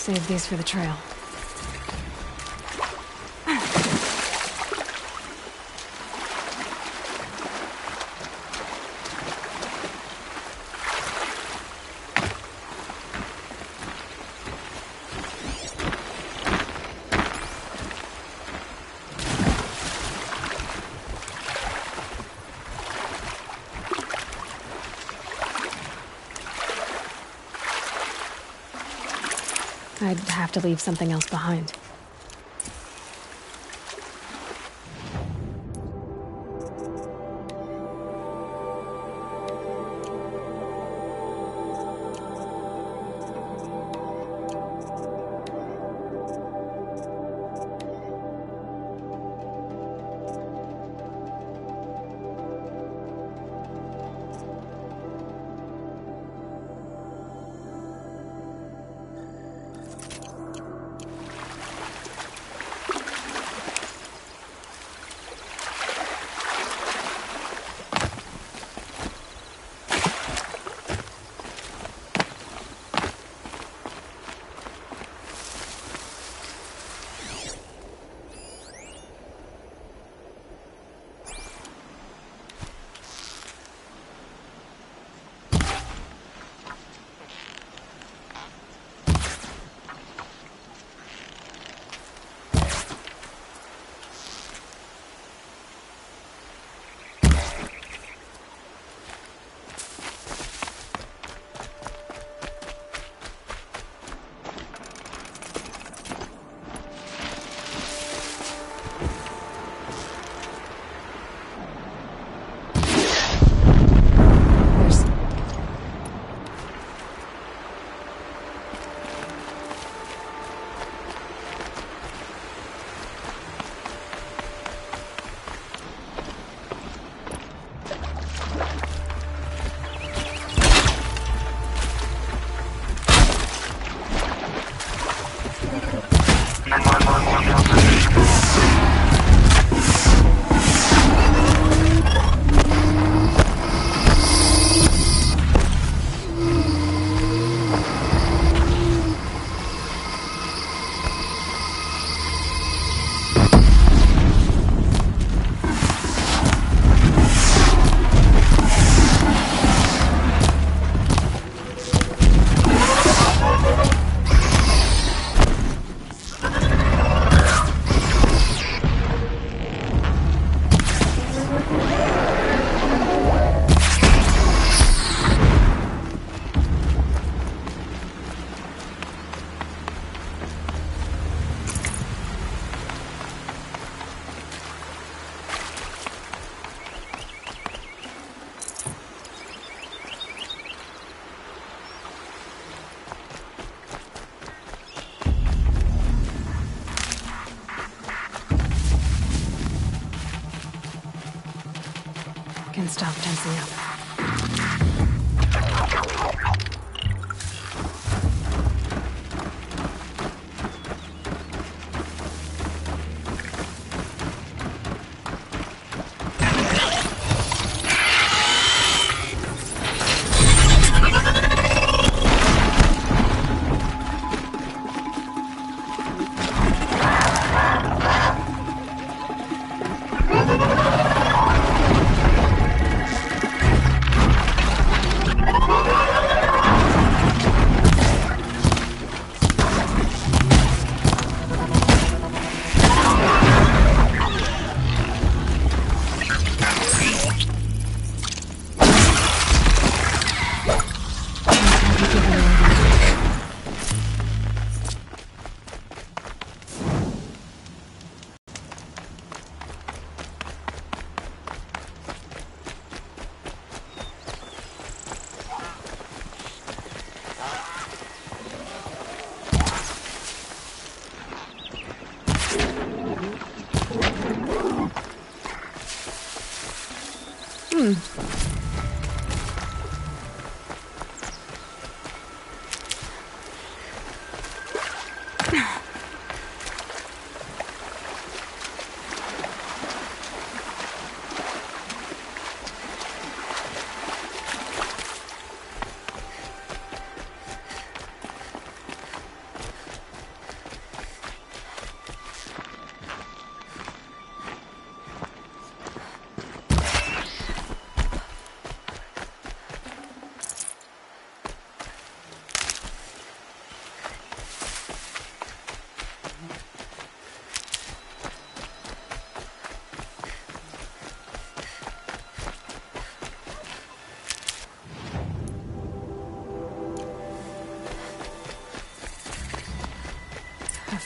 Save these for the trail. I'd have to leave something else behind. Can stop tensing up.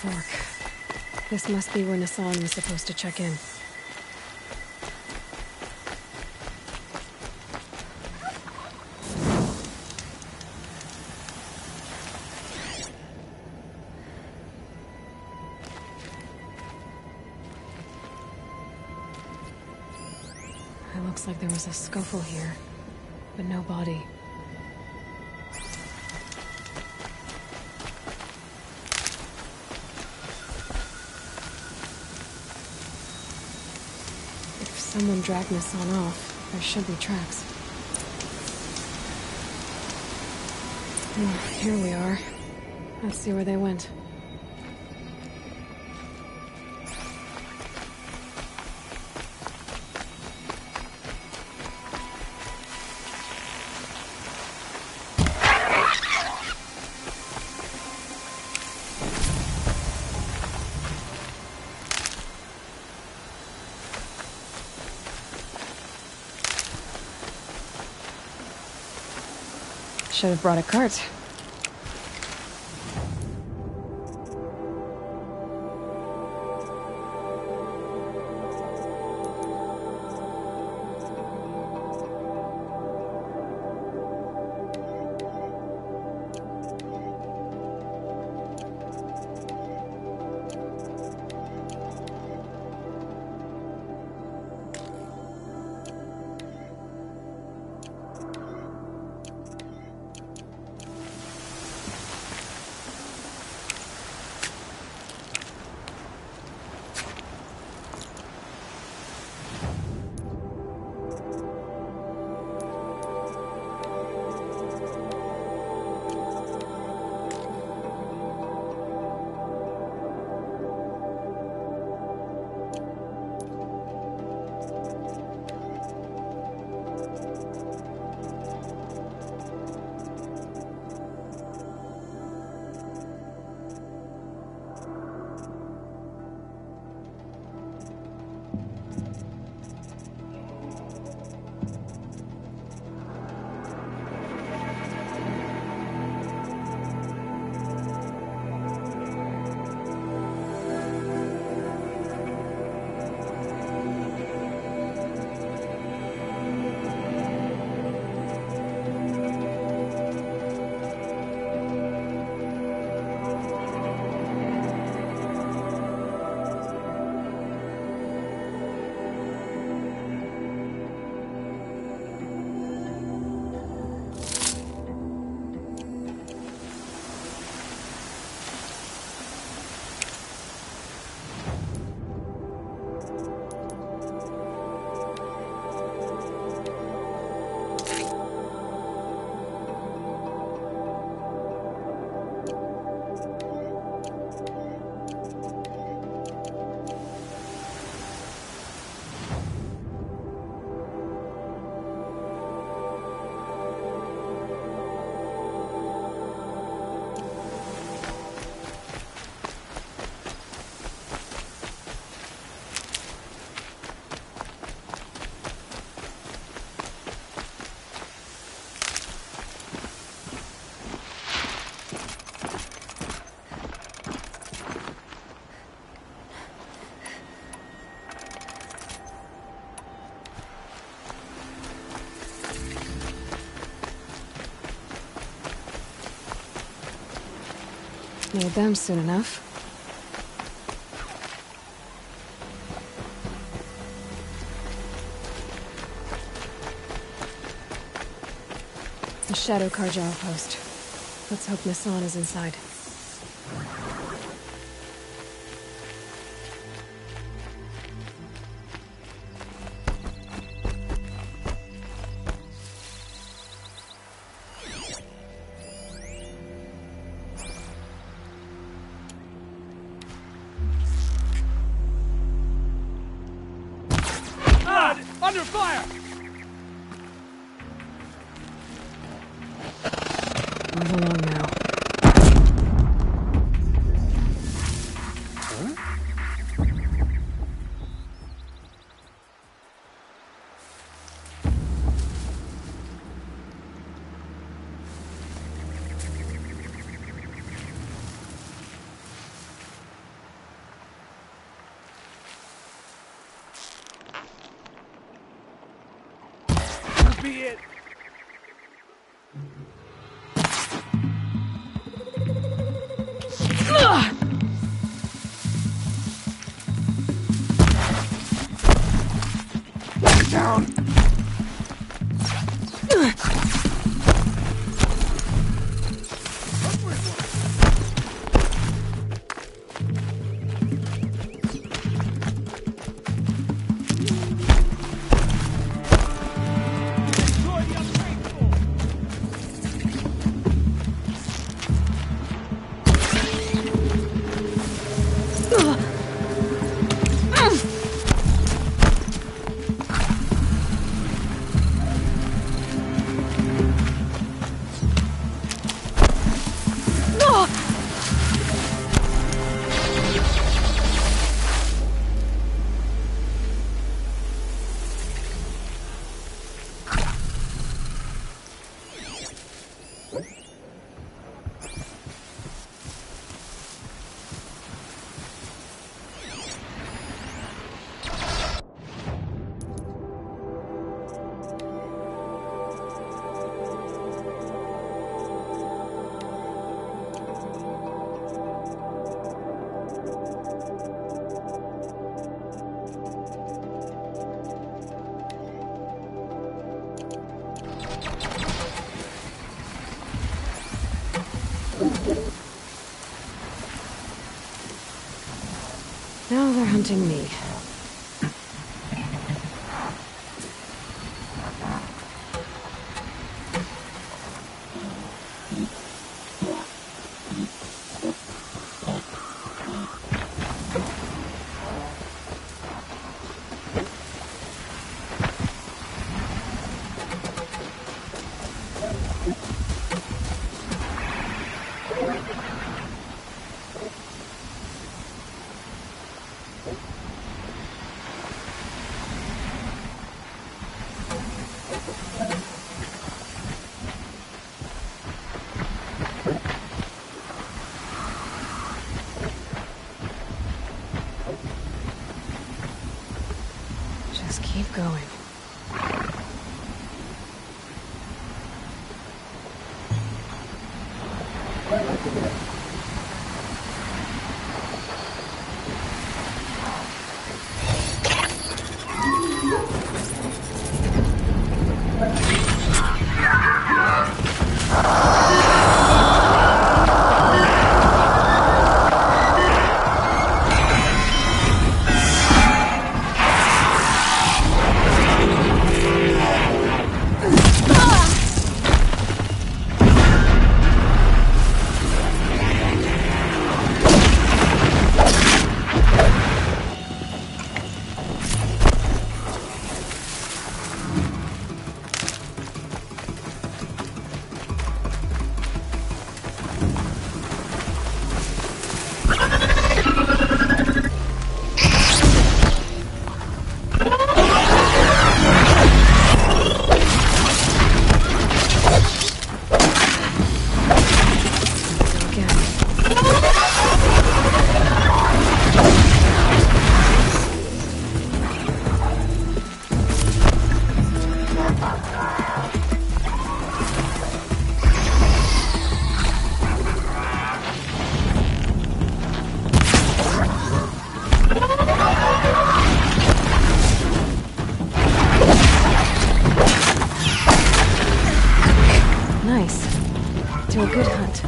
fork. This must be where Nassan was supposed to check in. It looks like there was a scuffle here, but no body. If someone dragged Nassan off, there should be tracks. Oh, here we are. Let's see where they went. Should have brought a cart. Need them soon enough. The Shadow Carja outpost. Let's hope Nassan is inside. Under fire! Move along now. be it. Down. Now they're hunting me. Just keep going. Nice. Do a good hunt.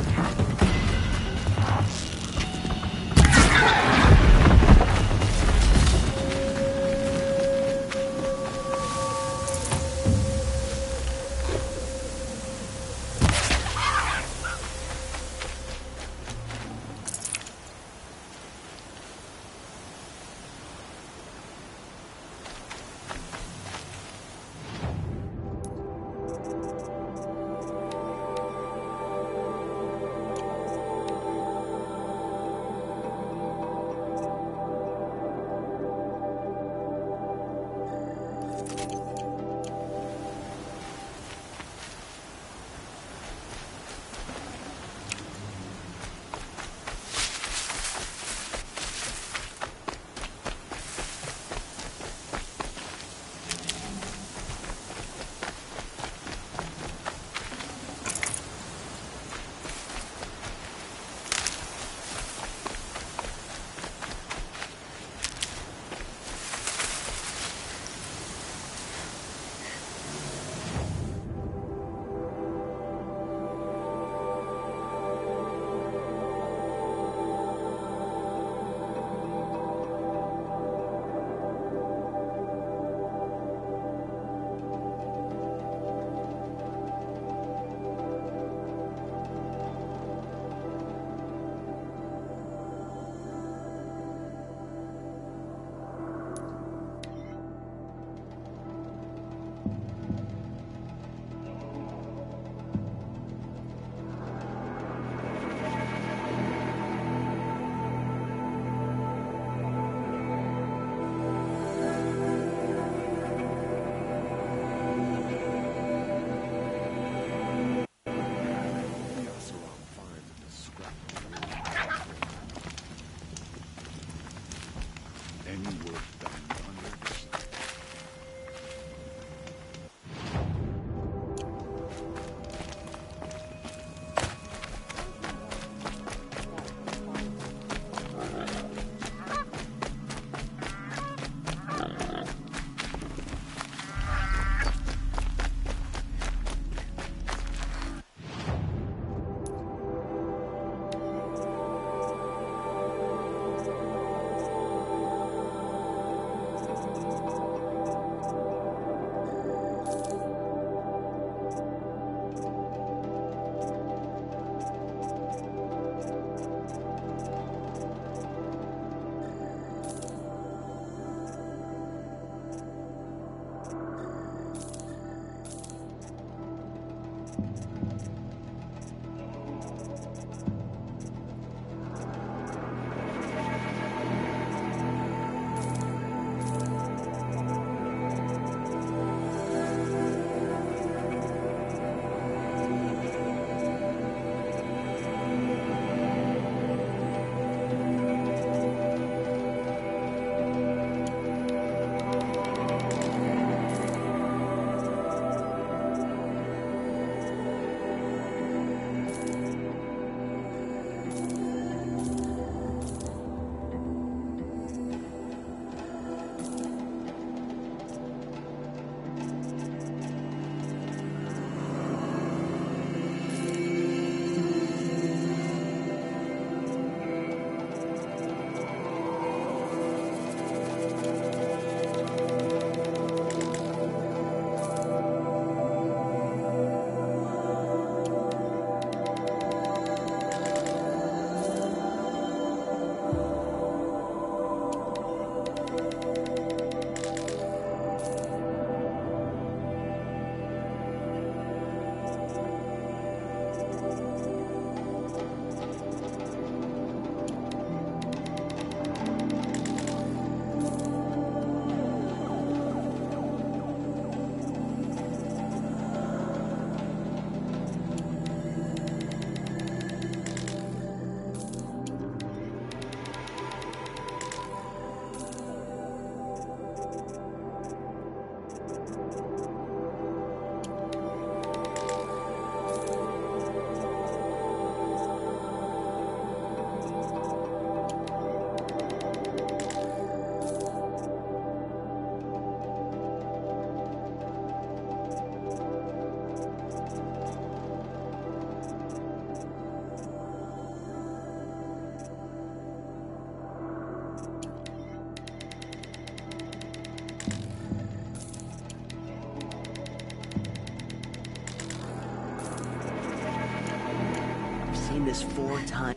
this 4 times.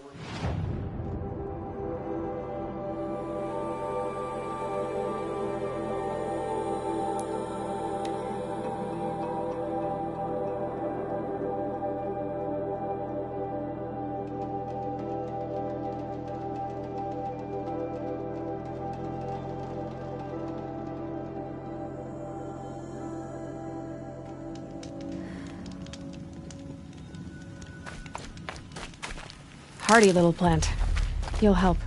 Hardy little plant. You'll help.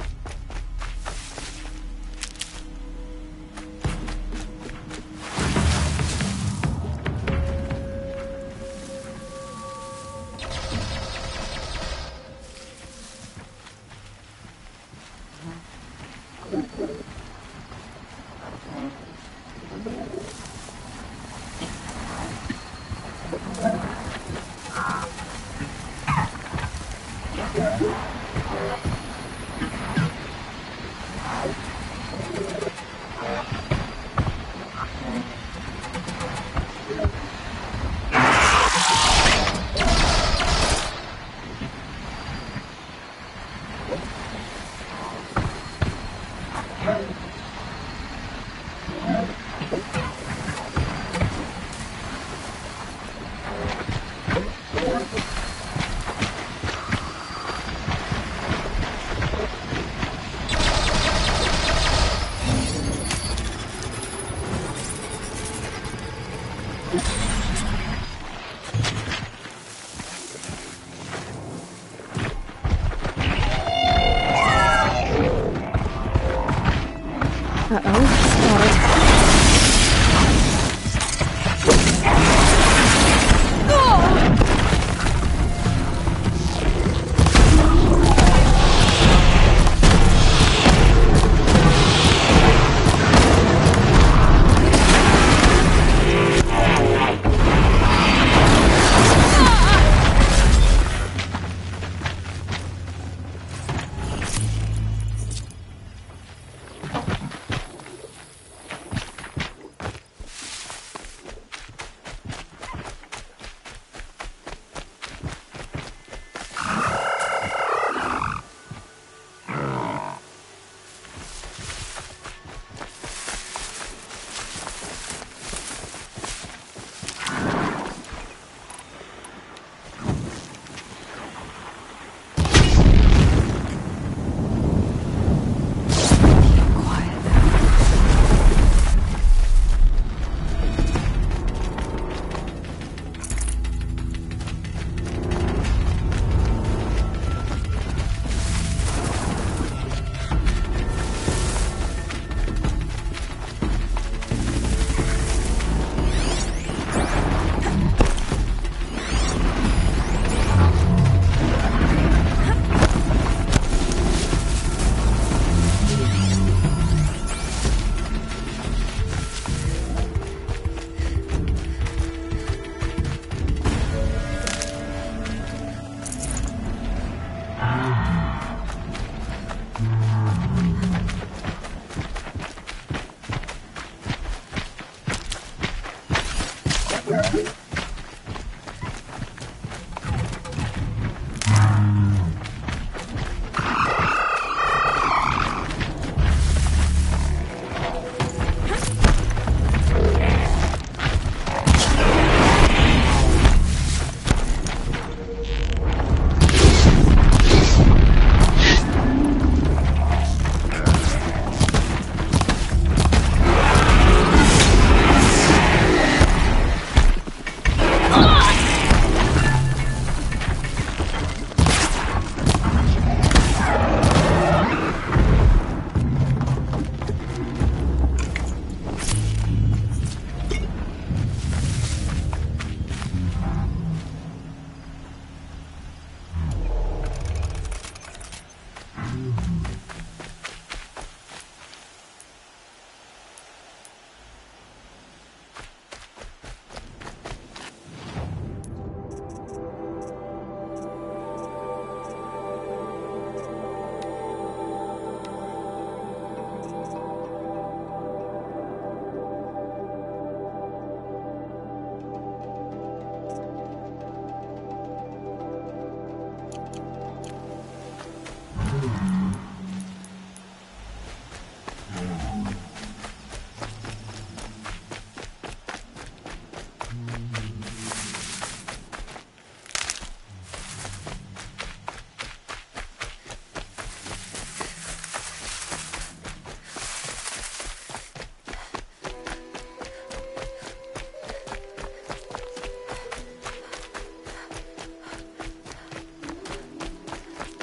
Uh-oh, spotted.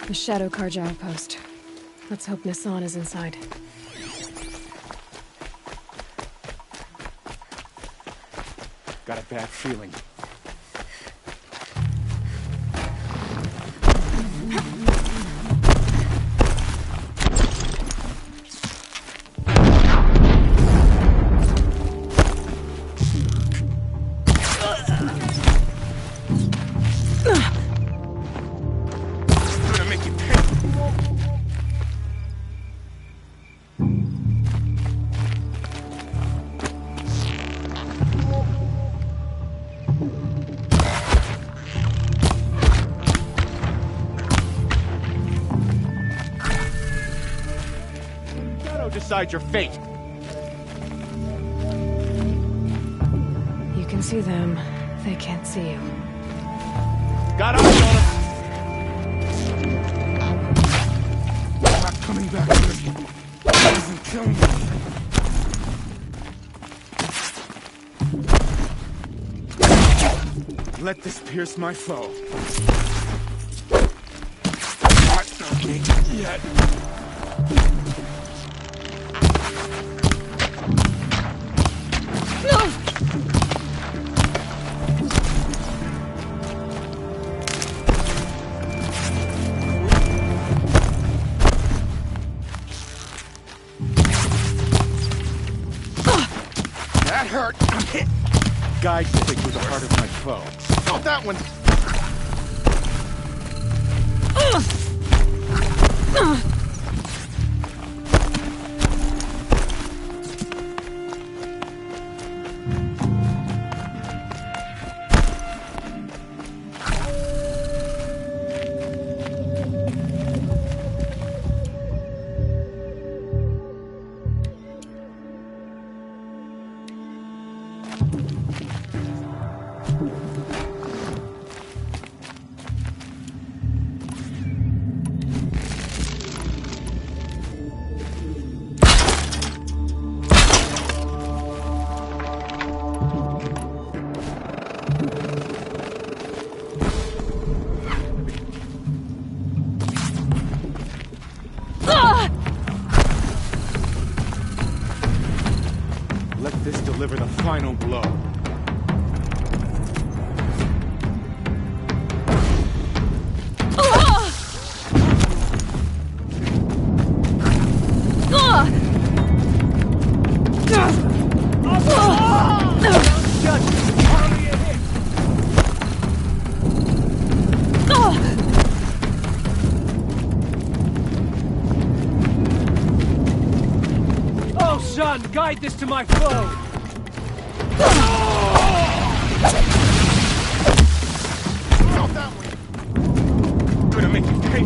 The Shadow Carja outpost. Let's hope Nassan is inside. Got a bad feeling. Decide your fate. You can see them. They can't see you. Got eyes on him. I'm not coming back here. Doesn't kill me. Let this pierce my foe. Not me yet. That hurt. I'm hit. Guide stick through the heart of my foe. Oh, that one. Let this deliver the final blow. Oh, son, guide this to my foe! Not that one. Gonna make you pay.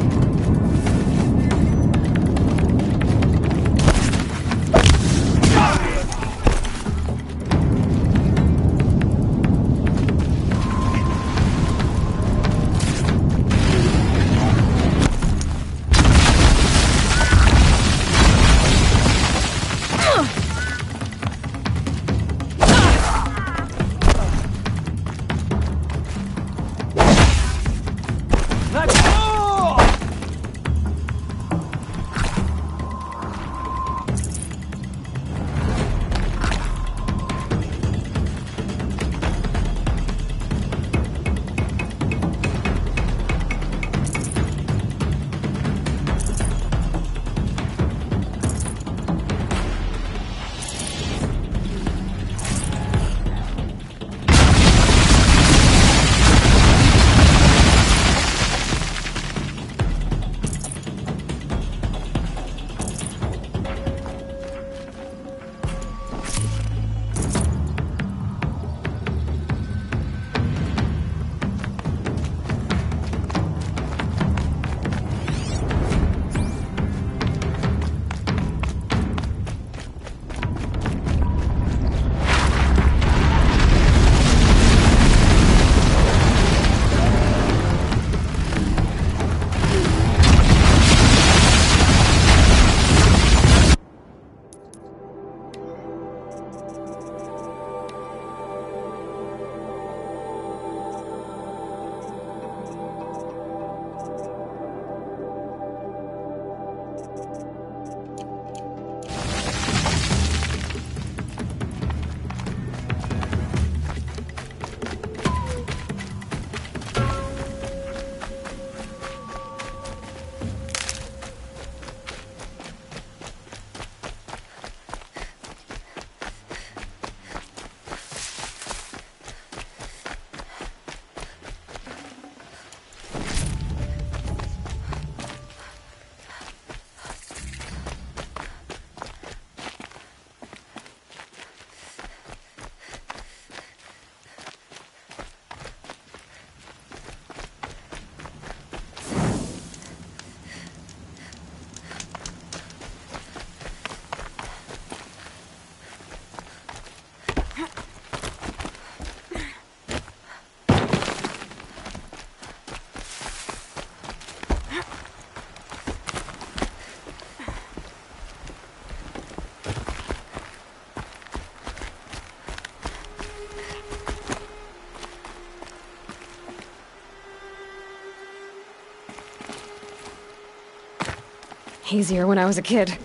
Easier when I was a kid.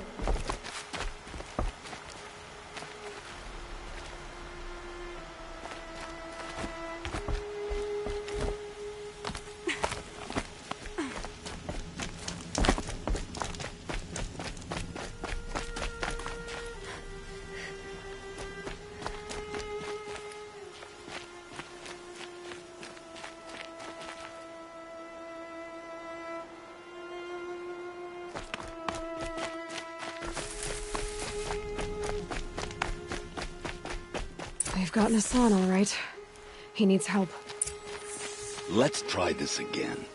We've gotten Hassan, all right. He needs help. Let's try this again.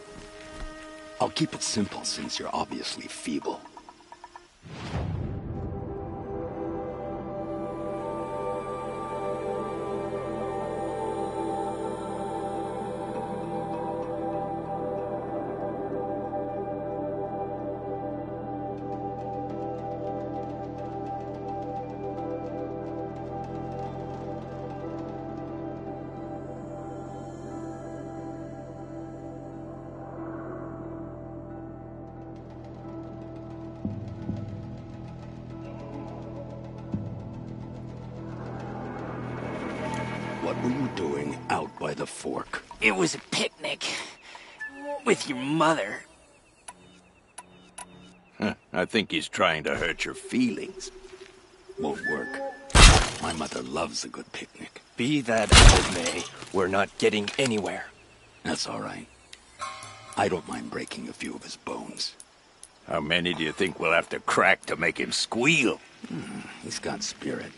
I'll keep it simple since you're obviously feeble. What were you doing out by the fork? It was a picnic. With your mother. I think he's trying to hurt your feelings. Won't work. My mother loves a good picnic. Be that as it may, we're not getting anywhere. That's all right. I don't mind breaking a few of his bones. How many do you think we'll have to crack to make him squeal? He's got spirit.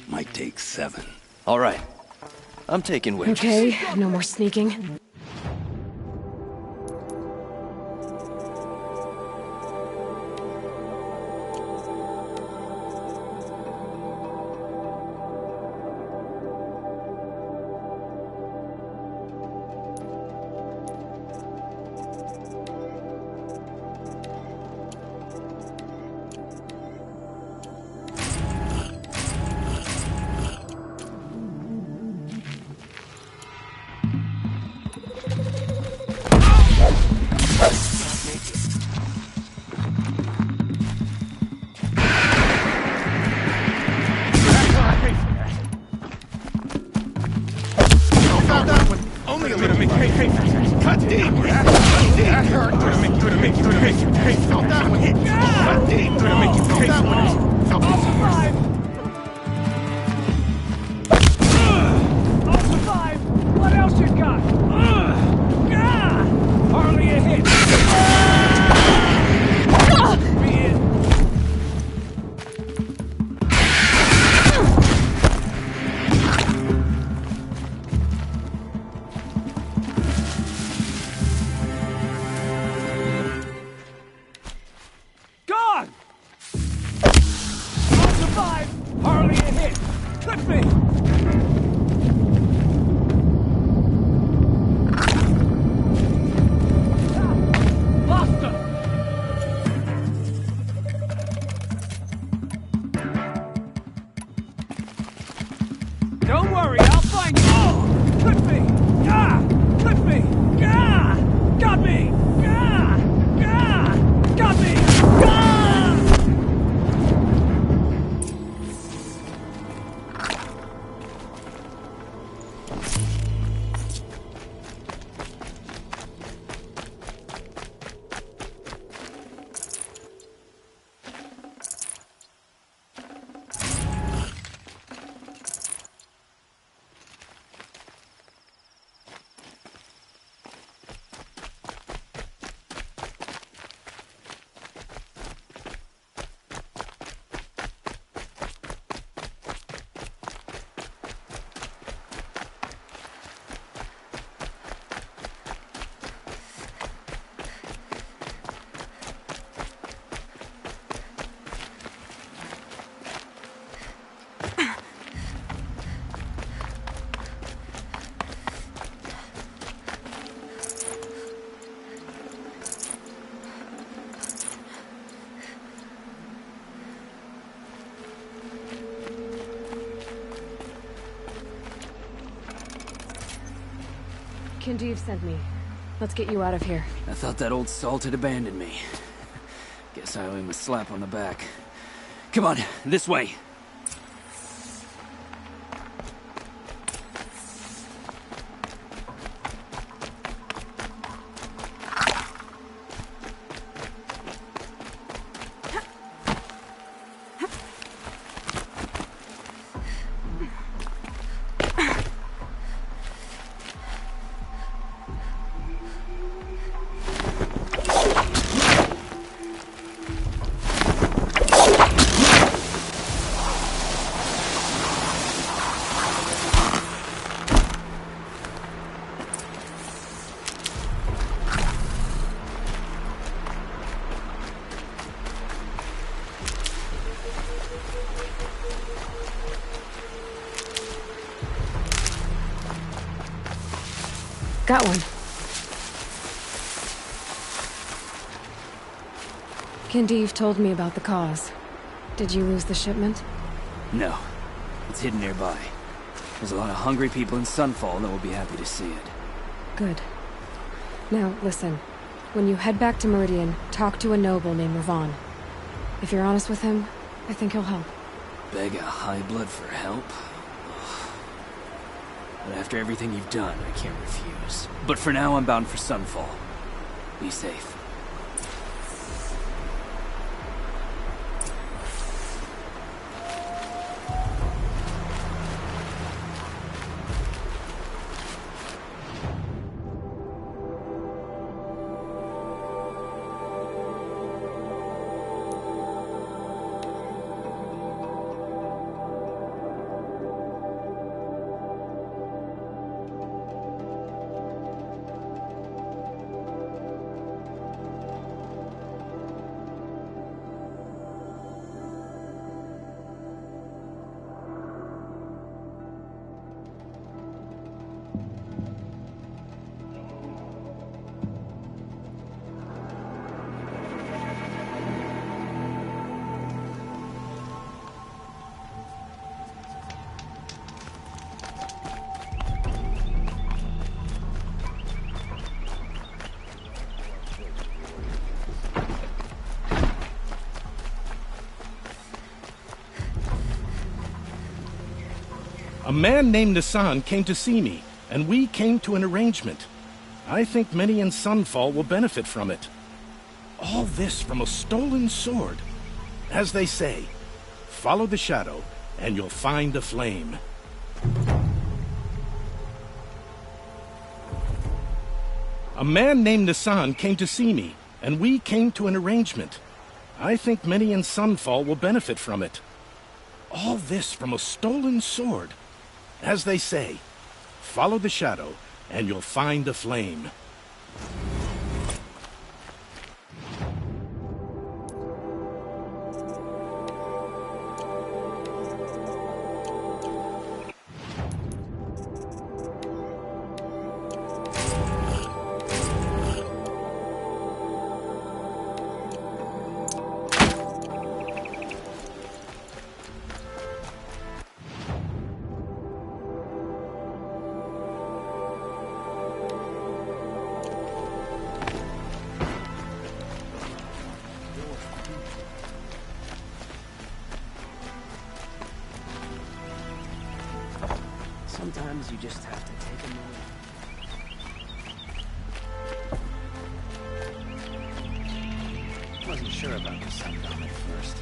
Might take 7. All right. I'm taking witches. Okay, no more sneaking. Don't worry, I'll find you! Oh! Clip me! Ah! Clip me! Ah! Got me! Ah! Ah! Got me! Ah! Kindeev sent me. Let's get you out of here. I thought that old salt had abandoned me. Guess Guess I owe him a slap on the back. Come on, this way. Got one. Kindeev told me about the cause. Did you lose the shipment? No. It's hidden nearby. There's a lot of hungry people in Sunfall that will be happy to see it. Good. Now, listen. When you head back to Meridian, talk to a noble named Ravon. If you're honest with him, I think he'll help. Beg a high blood for help? But after everything you've done, I can't refuse. But for now, I'm bound for Sunfall. Be safe. A man named Nissan came to see me, and we came to an arrangement. I think many in Sunfall will benefit from it. All this from a stolen sword. As they say, follow the shadow, and you'll find a flame. A man named Nissan came to see me, and we came to an arrangement. I think many in Sunfall will benefit from it. All this from a stolen sword. As they say, follow the shadow, and you'll find a flame. Sometimes you just have to take a moment. Wasn't sure about the sundown at first.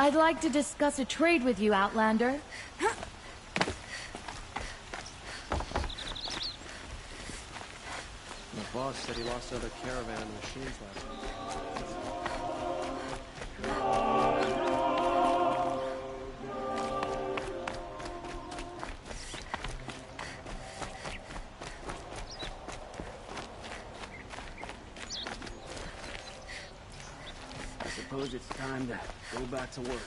I'd like to discuss a trade with you, Outlander. My boss said he lost another caravan of machines last week. I suppose it's time to go back to work.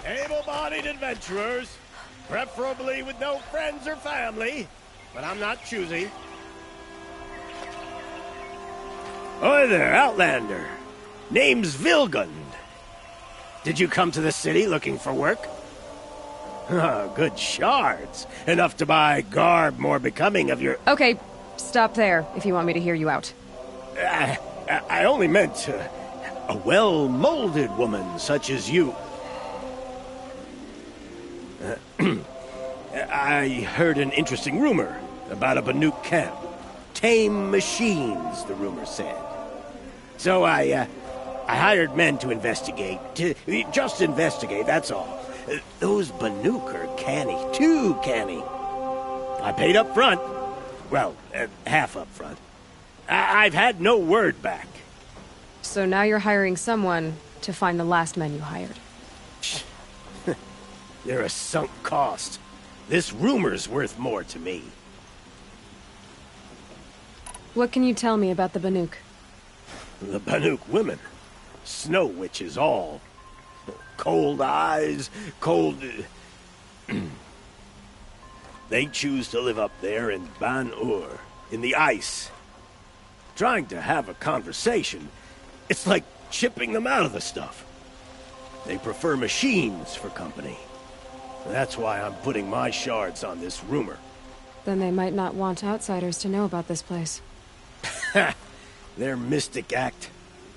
Able-bodied adventurers, preferably with no friends or family, but I'm not choosy. Oi there, Outlander. Name's Vilgund. Did you come to the city looking for work? Good shards. Enough to buy garb more becoming of your... Okay, stop there if you want me to hear you out. I only meant a well-molded woman such as you. I heard an interesting rumor about a Banuk camp. Tame machines, the rumor said. So I hired men to investigate. Just investigate, that's all. Those Banuk are canny. Too canny. I paid up front. Well, half up front. I've had no word back. So now you're hiring someone to find the last men you hired. They're a sunk cost. This rumor's worth more to me. What can you tell me about the Banuk? The Banuk women. Snow witches all. Cold eyes, cold... They choose to live up there in Ban-Ur, in the ice. Trying to have a conversation, it's like chipping them out of the stuff. They prefer machines for company. That's why I'm putting my shards on this rumor. Then they might not want outsiders to know about this place. Their mystic act.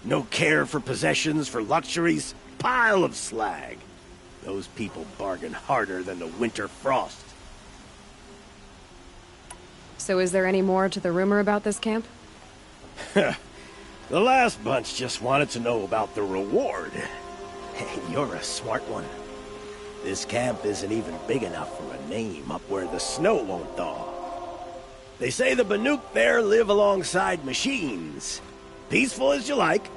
No care for possessions, for luxuries. Pile of slag. Those people bargain harder than the winter frost. So is there any more to the rumor about this camp? The last bunch just wanted to know about the reward. Hey, you're a smart one. This camp isn't even big enough for a name up where the snow won't thaw. They say the Banuk there live alongside machines. Peaceful as you like.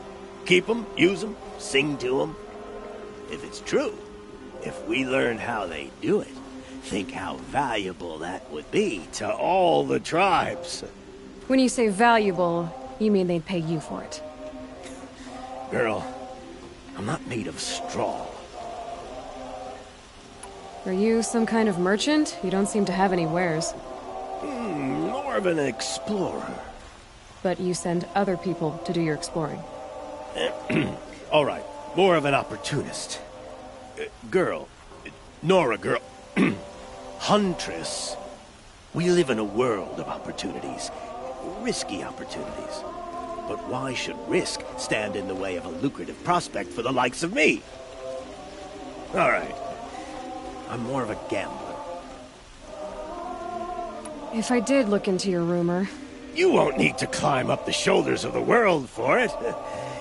Keep them, use them, sing to them. If it's true, if we learned how they do it, think how valuable that would be to all the tribes. When you say valuable, you mean they'd pay you for it. Girl, I'm not made of straw. Are you some kind of merchant? You don't seem to have any wares. More of an explorer. But you send other people to do your exploring. All right, more of an opportunist. Girl, Nora girl, huntress. We live in a world of opportunities. Risky opportunities. But why should risk stand in the way of a lucrative prospect for the likes of me? All right. I'm more of a gambler. If I did look into your rumor... You won't need to climb up the shoulders of the world for it.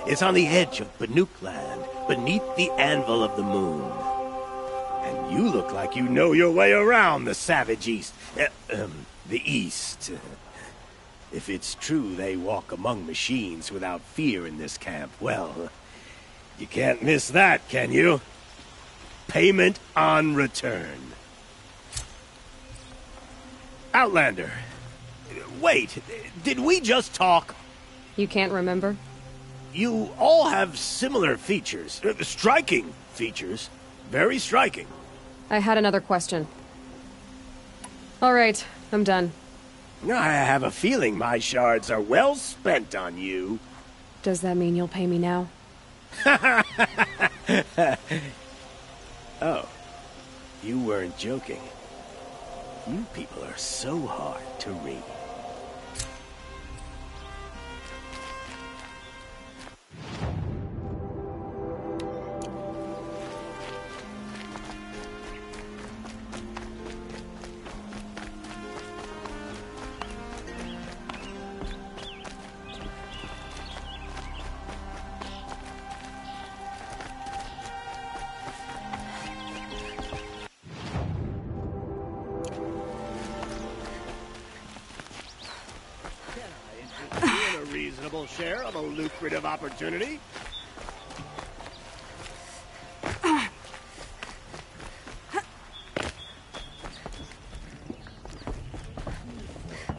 It's on the edge of Banuk land, beneath the anvil of the moon. And you look like you know your way around the savage east. The east. If it's true they walk among machines without fear in this camp, well, you can't miss that, can you? Payment on return. Outlander. Wait, did we just talk? You can't remember? You all have similar features. Striking features. Very striking. I had another question. All right, I'm done. I have a feeling my shards are well spent on you. Does that mean you'll pay me now? Oh, you weren't joking. You people are so hard to read. reasonable share of a lucrative opportunity.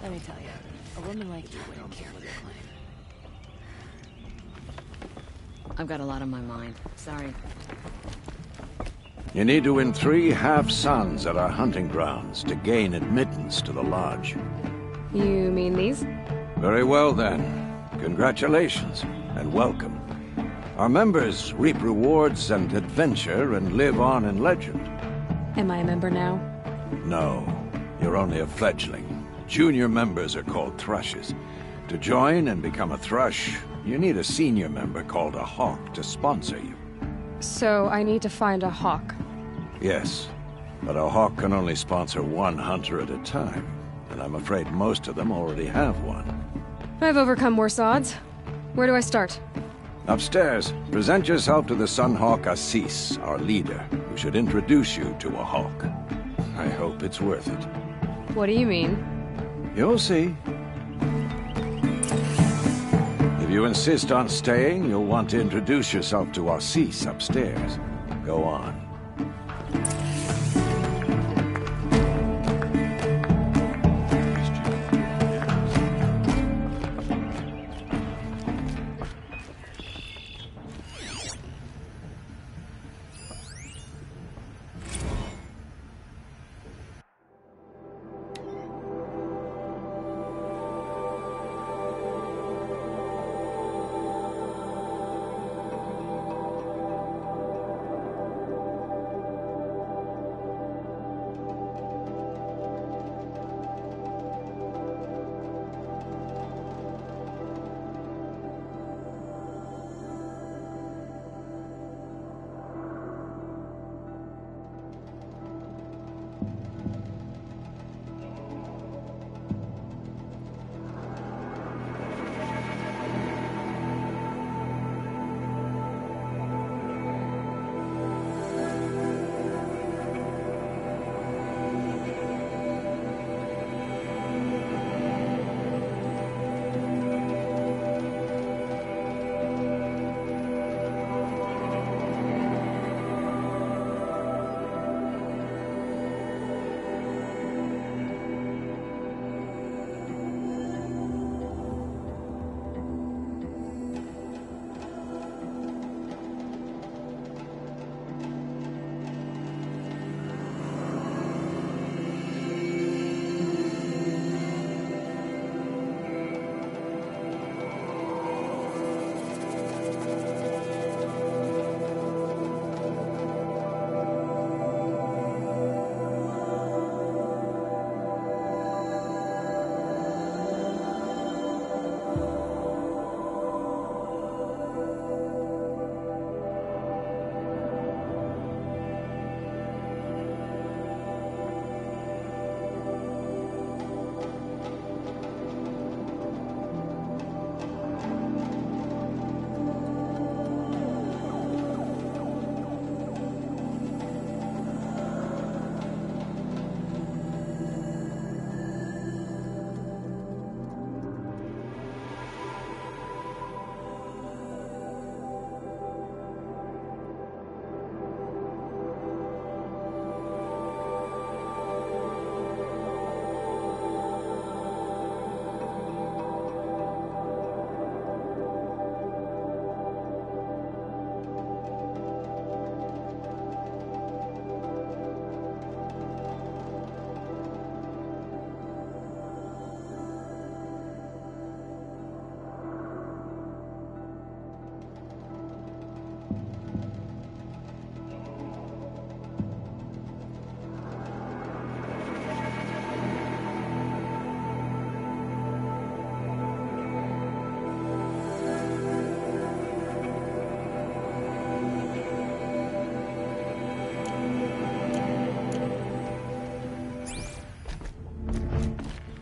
Let me tell you, a woman like you wouldn't care what you claim. I've got a lot on my mind. Sorry. You need to win 3 half-suns at our hunting grounds to gain admittance to the lodge. You mean these? Very well, then. Congratulations, and welcome. Our members reap rewards and adventure and live on in legend. Am I a member now? No, you're only a fledgling. Junior members are called thrushes. To join and become a thrush, you need a senior member called a hawk to sponsor you. So I need to find a hawk. Yes, but a hawk can only sponsor 1 hunter at a time, and I'm afraid most of them already have one. I've overcome worse odds. Where do I start? Upstairs, present yourself to the Sunhawk Assis, our leader, who should introduce you to a hawk. I hope it's worth it. What do you mean? You'll see. If you insist on staying, you'll want to introduce yourself to Assis upstairs. Go on.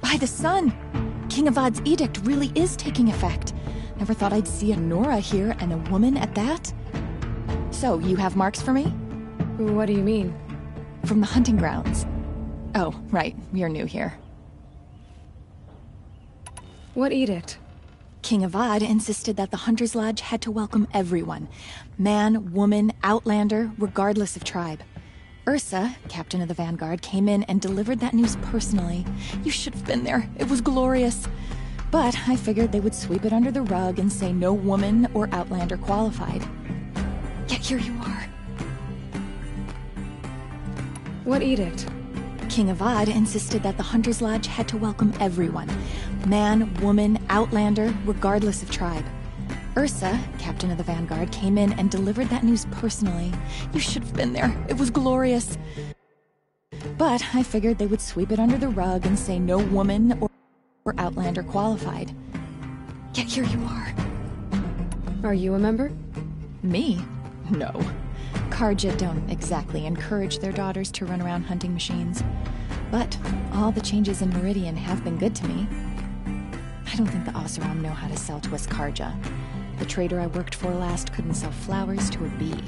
By the sun! King Avad's edict really is taking effect. Never thought I'd see a Nora here, and a woman at that. So, you have marks for me? What do you mean? From the hunting grounds. Oh, right. You're new here. What edict? King Avad insisted that the Hunter's Lodge had to welcome everyone. Man, woman, outlander, regardless of tribe. Ursa, captain of the Vanguard, came in and delivered that news personally. You should have been there. It was glorious. But I figured they would sweep it under the rug and say no woman or outlander qualified. Yet here you are. What edict? King Avad insisted that the Hunter's Lodge had to welcome everyone. Man, woman, outlander, regardless of tribe. Ursa, captain of the Vanguard, came in and delivered that news personally. You should have been there. It was glorious. But I figured they would sweep it under the rug and say no woman or outlander qualified. Yet here you are. Are you a member? Me? No. Karja don't exactly encourage their daughters to run around hunting machines. But all the changes in Meridian have been good to me. I don't think the Oseram know how to sell to us Karja. The trader I worked for last couldn't sell flowers to a bee.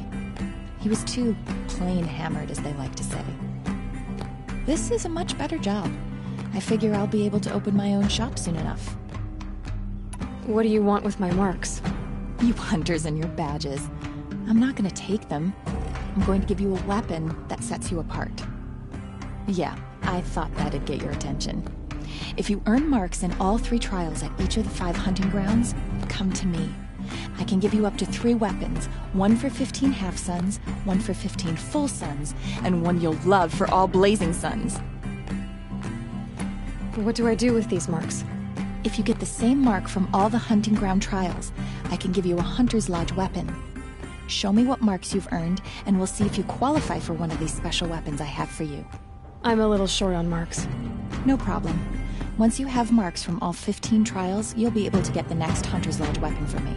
He was too plain hammered, as they like to say. This is a much better job. I figure I'll be able to open my own shop soon enough. What do you want with my marks? You hunters and your badges. I'm not going to take them. I'm going to give you a weapon that sets you apart. Yeah, I thought that'd get your attention. If you earn marks in all 3 trials at each of the 5 hunting grounds, come to me. I can give you up to 3 weapons, 1 for 15 half-suns, 1 for 15 full suns, and 1 you'll love for all blazing suns. What do I do with these marks? If you get the same mark from all the hunting ground trials, I can give you a Hunter's Lodge weapon. Show me what marks you've earned, and we'll see if you qualify for one of these special weapons I have for you. I'm a little short on marks. No problem. Once you have marks from all 15 trials, you'll be able to get the next Hunter's Lodge weapon from me.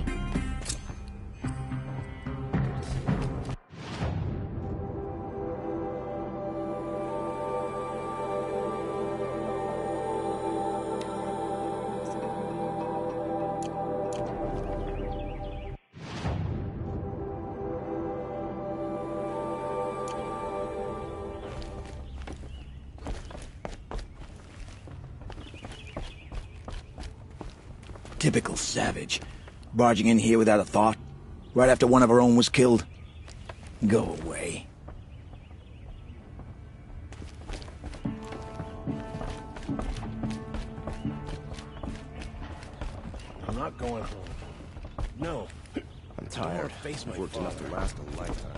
Typical savage. Barging in here without a thought, right after one of our own was killed. Go away. I'm not going home. No. I'm tired. I've worked enough to last a lifetime.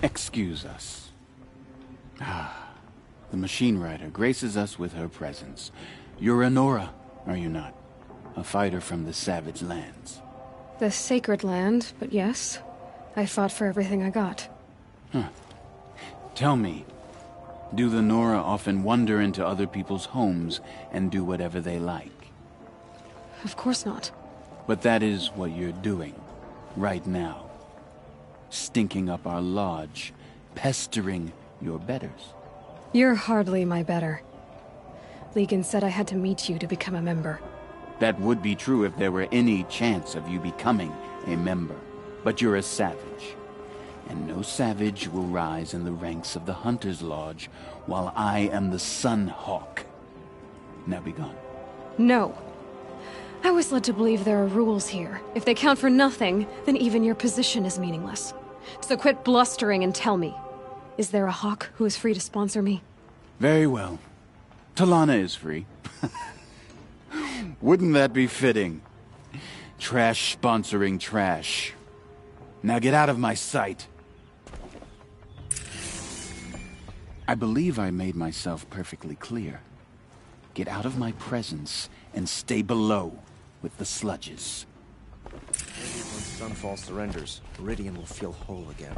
Excuse us. The machine rider graces us with her presence. You're a Nora, are you not? A fighter from the savage lands. The sacred land, but yes. I fought for everything I got. Tell me, do the Nora often wander into other people's homes and do whatever they like? Of course not. But that is what you're doing, right now. Stinking up our lodge, pestering your betters. You're hardly my better. Legan said I had to meet you to become a member. That would be true if there were any chance of you becoming a member. But you're a savage. And no savage will rise in the ranks of the Hunter's Lodge while I am the Sun Hawk. Now be gone. No. I was led to believe there are rules here. If they count for nothing, then even your position is meaningless. So quit blustering and tell me. Is there a Hawk who is free to sponsor me? Very well. Talana is free. Wouldn't that be fitting? Trash sponsoring trash. Now get out of my sight. I believe I made myself perfectly clear. Get out of my presence and stay below with the sludges. Maybe once Sunfall surrenders, Meridian will feel whole again.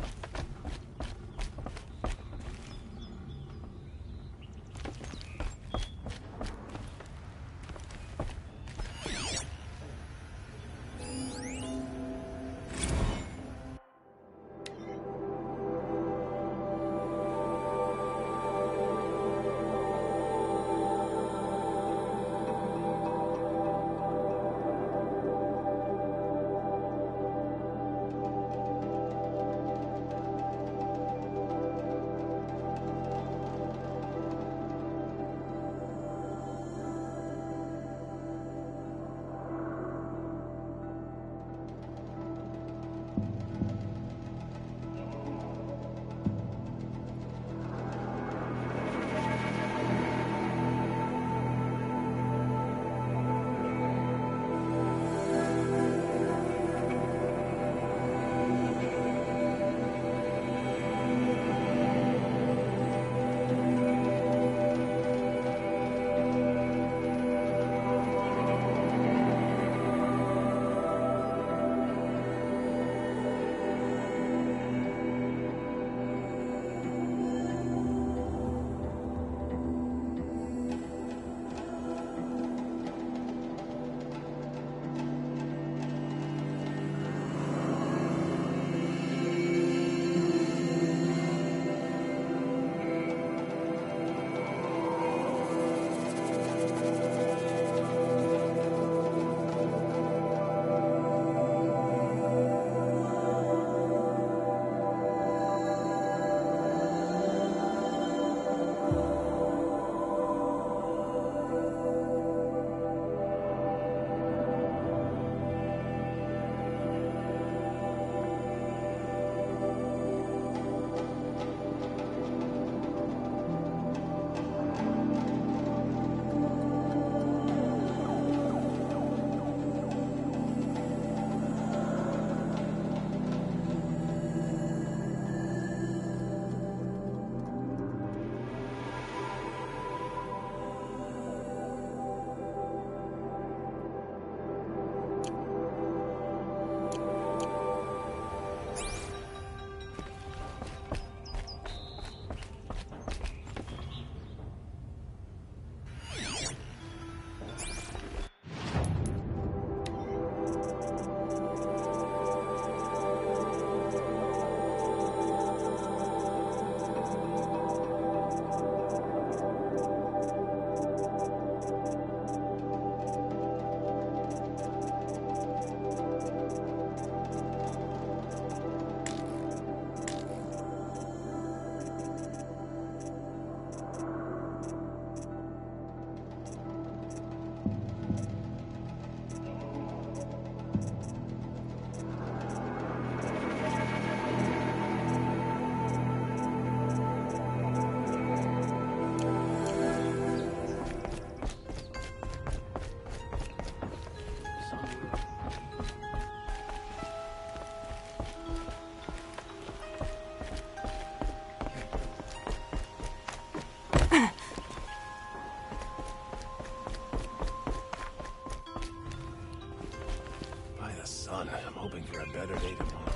son. I'm hoping for a better day tomorrow.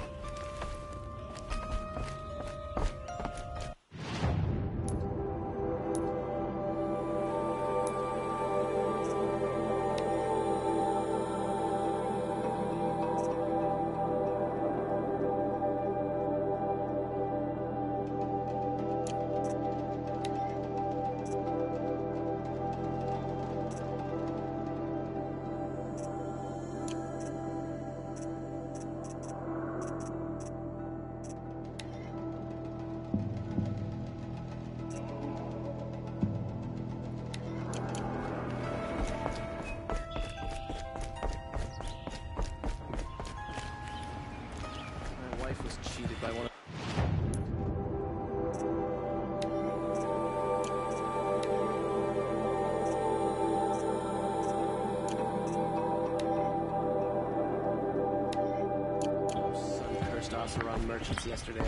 Around merchants yesterday.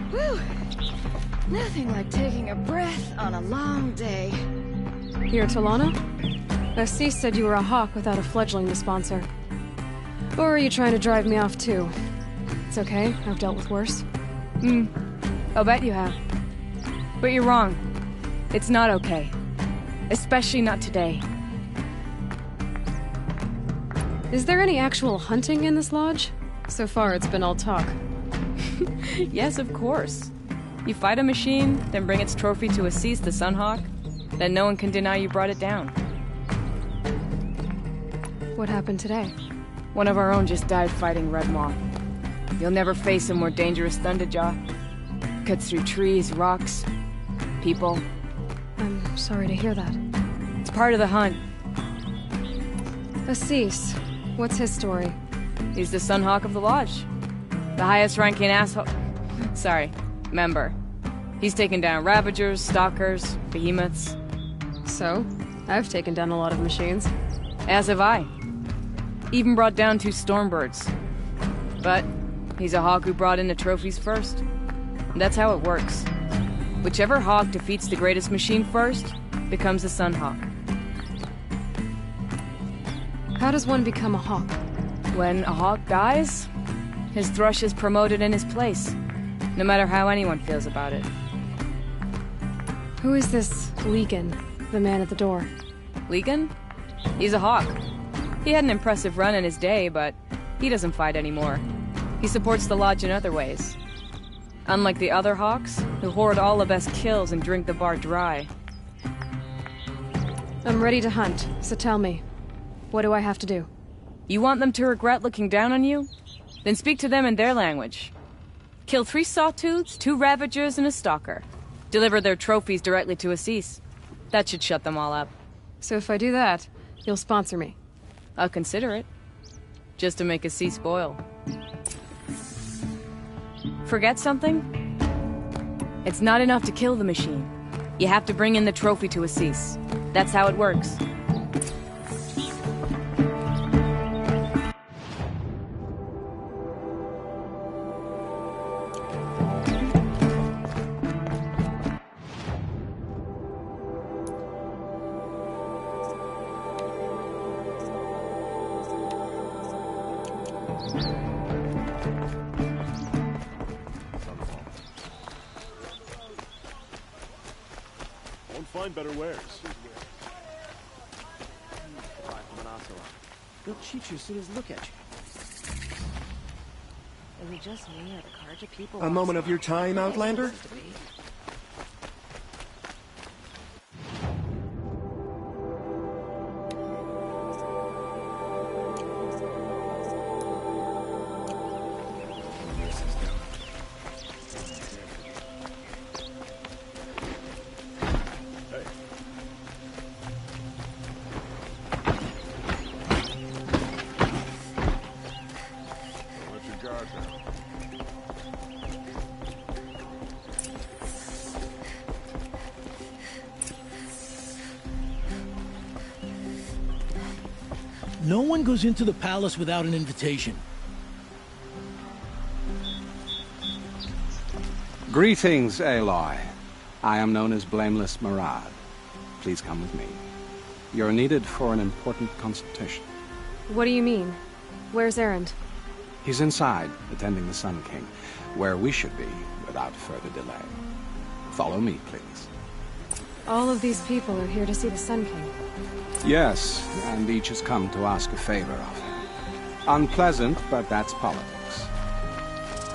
Whew! Nothing like taking a breath on a long day. Here, Talana? Assis said you were a hawk without a fledgling to sponsor. Or are you trying to drive me off too? It's okay, I've dealt with worse. I'll bet you have. But you're wrong. It's not okay. Especially not today. Is there any actual hunting in this lodge? So far, it's been all talk. Yes, of course. You fight a machine, then bring its trophy to Assis the Sunhawk, then no one can deny you brought it down. What happened today? One of our own just died fighting Red Maw. You'll never face a more dangerous Thunderjaw. Cuts through trees, rocks, people. I'm sorry to hear that. It's part of the hunt. Assis. What's his story? He's the Sunhawk of the Lodge. The highest-ranking member. He's taken down Ravagers, Stalkers, Behemoths. So? I've taken down a lot of machines. As have I. Even brought down 2 Stormbirds. But he's a hawk who brought in the trophies first. And that's how it works. Whichever hawk defeats the greatest machine first becomes a Sunhawk. How does one become a hawk? When a hawk dies, his thrush is promoted in his place, no matter how anyone feels about it. Who is this Legan, the man at the door? Legan? He's a hawk. He had an impressive run in his day, but he doesn't fight anymore. He supports the lodge in other ways. Unlike the other hawks, who hoard all the best kills and drink the bar dry. I'm ready to hunt, so tell me. What do I have to do? You want them to regret looking down on you? Then speak to them in their language. Kill 3 Sawtooths, 2 Ravagers, and a Stalker. Deliver their trophies directly to Assis. That should shut them all up. So if I do that, you'll sponsor me? I'll consider it. Just to make Assis spoil. Forget something? It's not enough to kill the machine. You have to bring in the trophy to Assis. That's how it works. Find better wares. They'll cheat you as soon as they look at you. Is it just me or the Karja people? A moment of your time, Outlander? No one goes into the palace without an invitation. Greetings, Aloy. I am known as Blameless Marad. Please come with me. You're needed for an important consultation. What do you mean? Where's Erend? He's inside, attending the Sun King, where we should be without further delay. Follow me, please. All of these people are here to see the Sun King. Yes, and each has come to ask a favor of him. Unpleasant, but that's politics.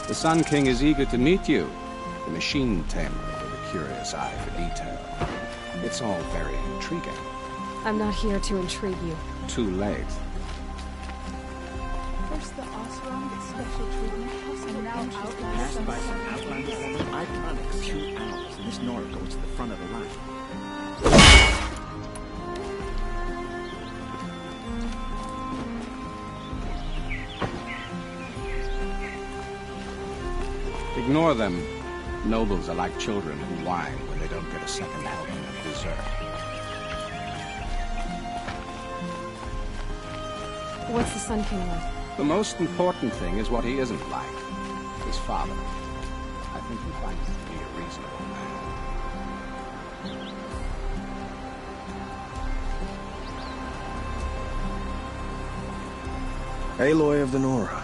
The Sun King is eager to meet you, the machine tamer with a curious eye for detail. It's all very intriguing. I'm not here to intrigue you. Too late. First the Oseram gets special treatment, and now Passed by some outland iconics 2 hours, and this Nora goes to the front of the line. Ignore them. Nobles are like children who whine when they don't get a second helping of dessert. What's the Sun King like? The most important thing is what he isn't like. His father. I think he finds him to be a reasonable man. Aloy of the Nora.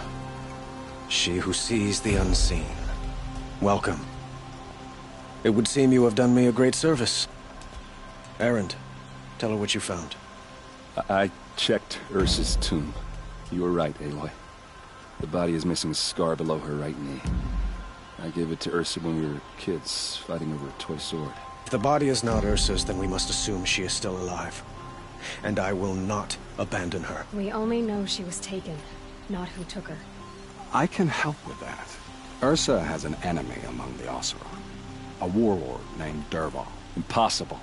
She who sees the unseen. Welcome. It would seem you have done me a great service. Erend, tell her what you found. I checked Ursa's tomb. You were right, Aloy. The body is missing a scar below her right knee. I gave it to Ursa when we were kids, fighting over a toy sword. If the body is not Ursa's, then we must assume she is still alive. And I will not abandon her. We only know she was taken, not who took her. I can help with that. Ursa has an enemy among the Oseram. A warlord named Dervahl. Impossible.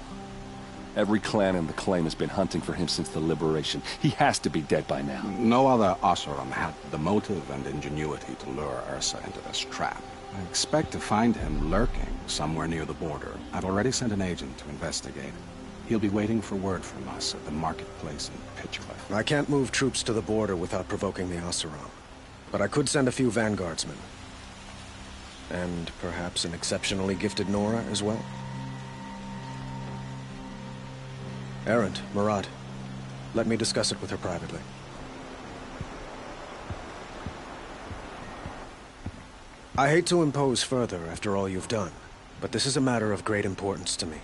Every clan in the claim has been hunting for him since the liberation. He has to be dead by now. No other Oseram had the motive and ingenuity to lure Ursa into this trap. I expect to find him lurking somewhere near the border. I've already sent an agent to investigate. He'll be waiting for word from us at the marketplace in Pitchcliff. I can't move troops to the border without provoking the Oseram. But I could send a few vanguardsmen. And perhaps an exceptionally gifted Nora as well. Erend, Murad, let me discuss it with her privately. I hate to impose further after all you've done, but this is a matter of great importance to me.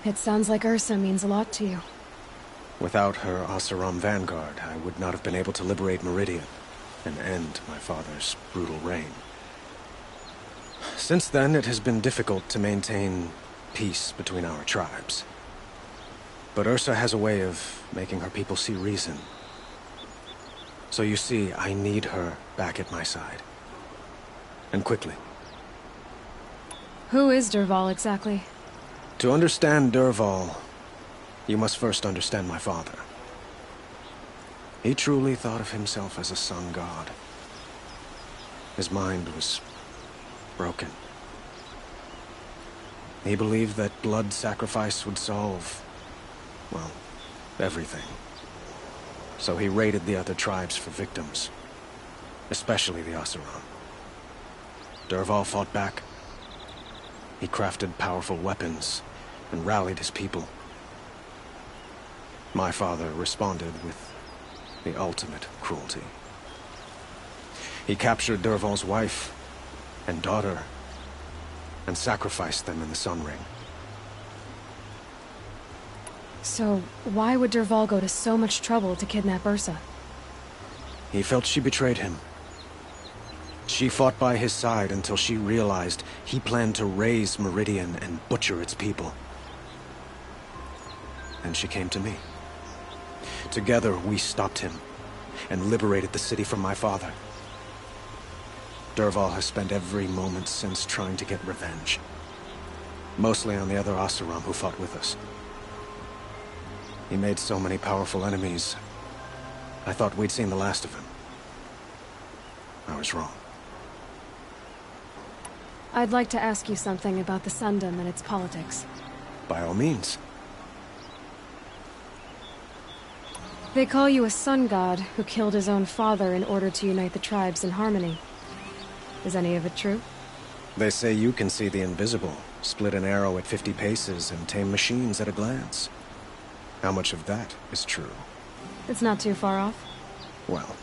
It sounds like Ursa means a lot to you. Without her Oseram vanguard, I would not have been able to liberate Meridian and end my father's brutal reign. Since then, it has been difficult to maintain peace between our tribes. But Ursa has a way of making her people see reason. So you see, I need her back at my side. And quickly. Who is Dervahl exactly? To understand Dervahl, you must first understand my father. He truly thought of himself as a sun god. His mind was broken. He believed that blood sacrifice would solve, well, everything. So he raided the other tribes for victims, especially the Oseram. Dervahl fought back. He crafted powerful weapons and rallied his people. My father responded with the ultimate cruelty. He captured Dervahl's wife and daughter and sacrificed them in the Sun Ring. So, why would Dervahl go to so much trouble to kidnap Ursa? He felt she betrayed him. She fought by his side until she realized he planned to raise Meridian and butcher its people. And she came to me. Together, we stopped him and liberated the city from my father. Dervahl has spent every moment since trying to get revenge. Mostly on the other Oseram who fought with us. He made so many powerful enemies. I thought we'd seen the last of him. I was wrong. I'd like to ask you something about the Sundom and its politics. By all means. They call you a sun god who killed his own father in order to unite the tribes in harmony. Is any of it true? They say you can see the invisible, split an arrow at 50 paces, and tame machines at a glance. How much of that is true? It's not too far off. Well,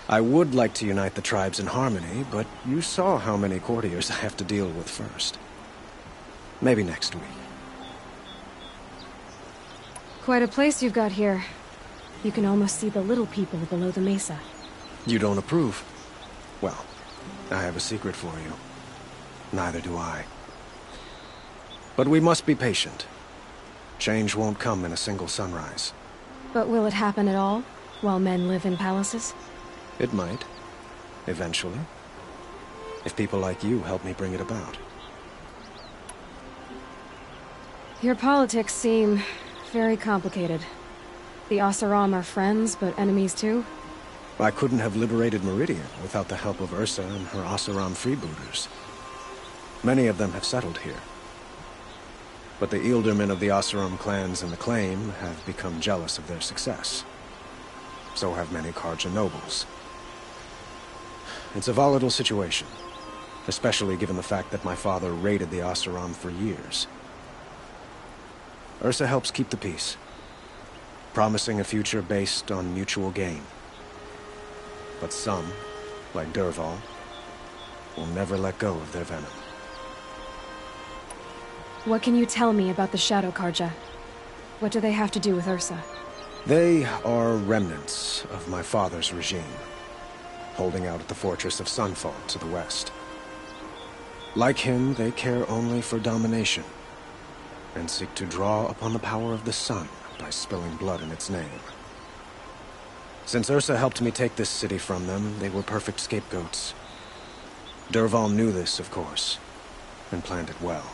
I would like to unite the tribes in harmony, but you saw how many courtiers I have to deal with first. Maybe next week. Quite a place you've got here. You can almost see the little people below the mesa. You don't approve? Well, I have a secret for you. Neither do I. But we must be patient. Change won't come in a single sunrise. But will it happen at all, while men live in palaces? It might. Eventually. If people like you help me bring it about. Your politics seem very complicated. The Oseram are friends, but enemies too? I couldn't have liberated Meridian without the help of Ursa and her Oseram freebooters. Many of them have settled here. But the ealdormen of the Oseram clans in the claim have become jealous of their success. So have many Karja nobles. It's a volatile situation, especially given the fact that my father raided the Oseram for years. Ursa helps keep the peace, promising a future based on mutual gain. But some, like Dervahl, will never let go of their venom. What can you tell me about the Shadow Karja? What do they have to do with Ursa? They are remnants of my father's regime, holding out at the fortress of Sunfall to the west. Like him, they care only for domination, and seek to draw upon the power of the sun by spilling blood in its name. Since Ursa helped me take this city from them, they were perfect scapegoats. Dervahl knew this, of course, and planned it well.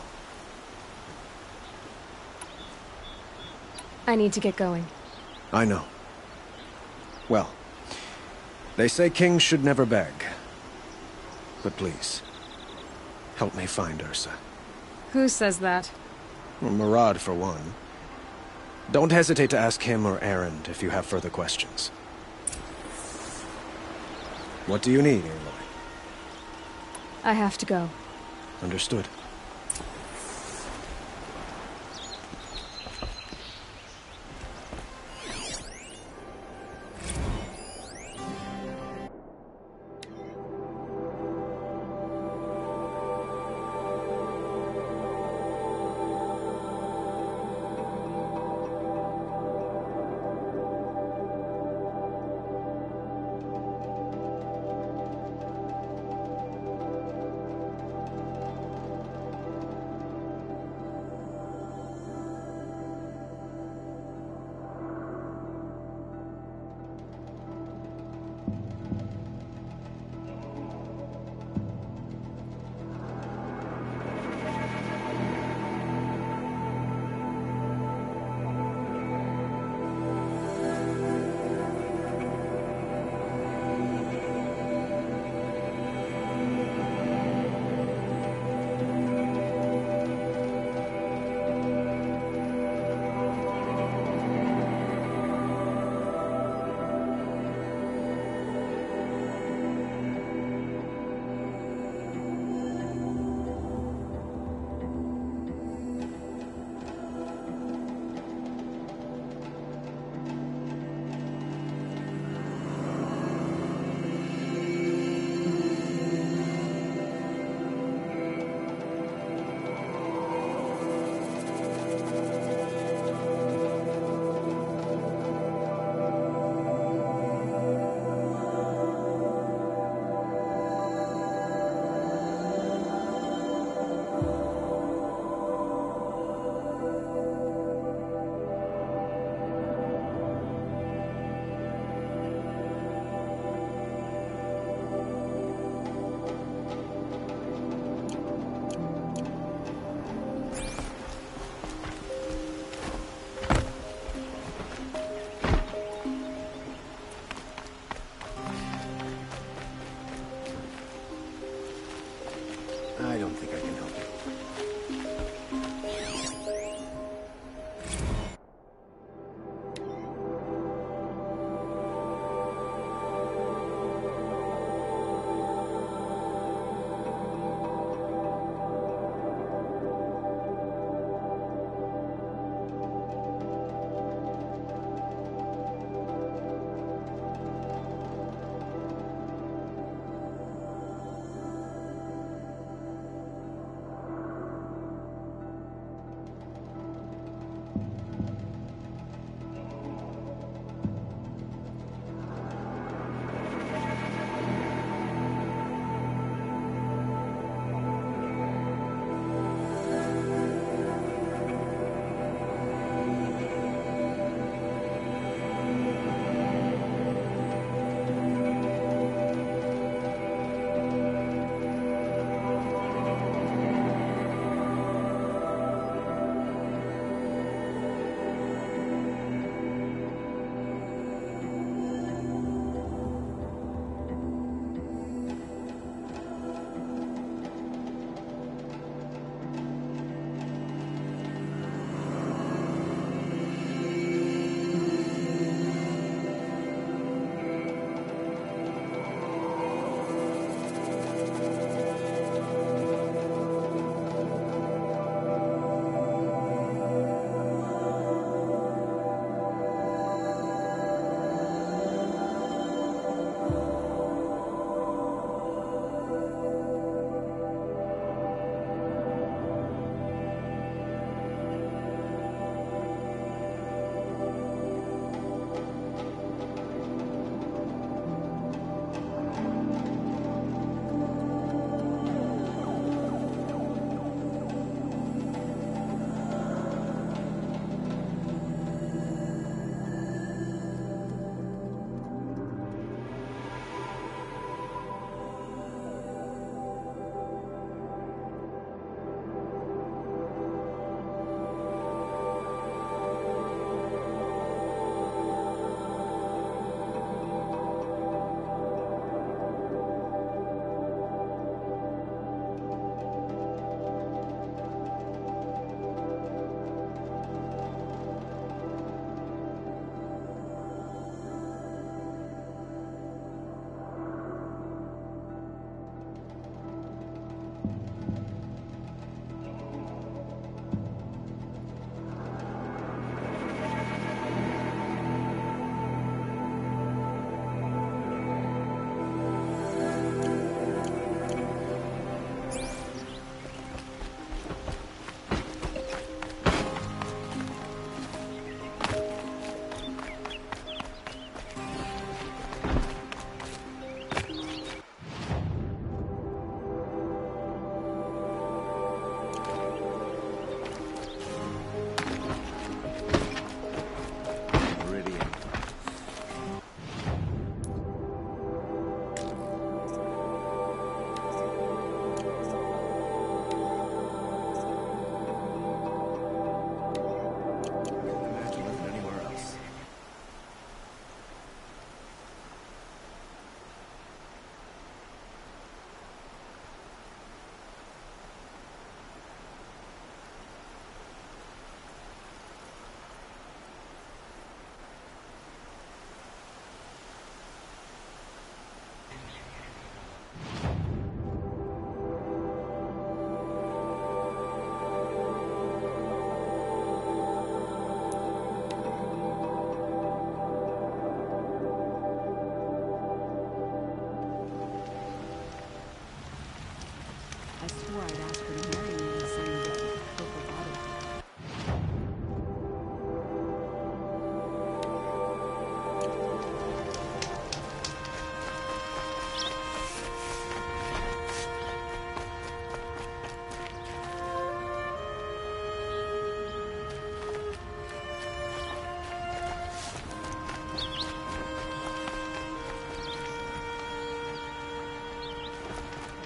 I need to get going. I know. Well, they say kings should never beg. But please, help me find Ursa. Who says that? Murad, for one. Don't hesitate to ask him or Erend if you have further questions. What do you need, Aloy? I have to go. Understood.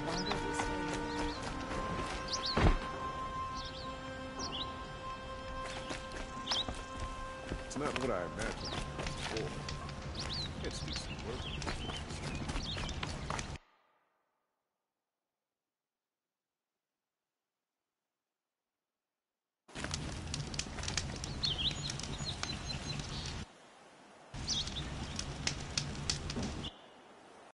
longer we stay here. It's not what I imagined before. It's decent work.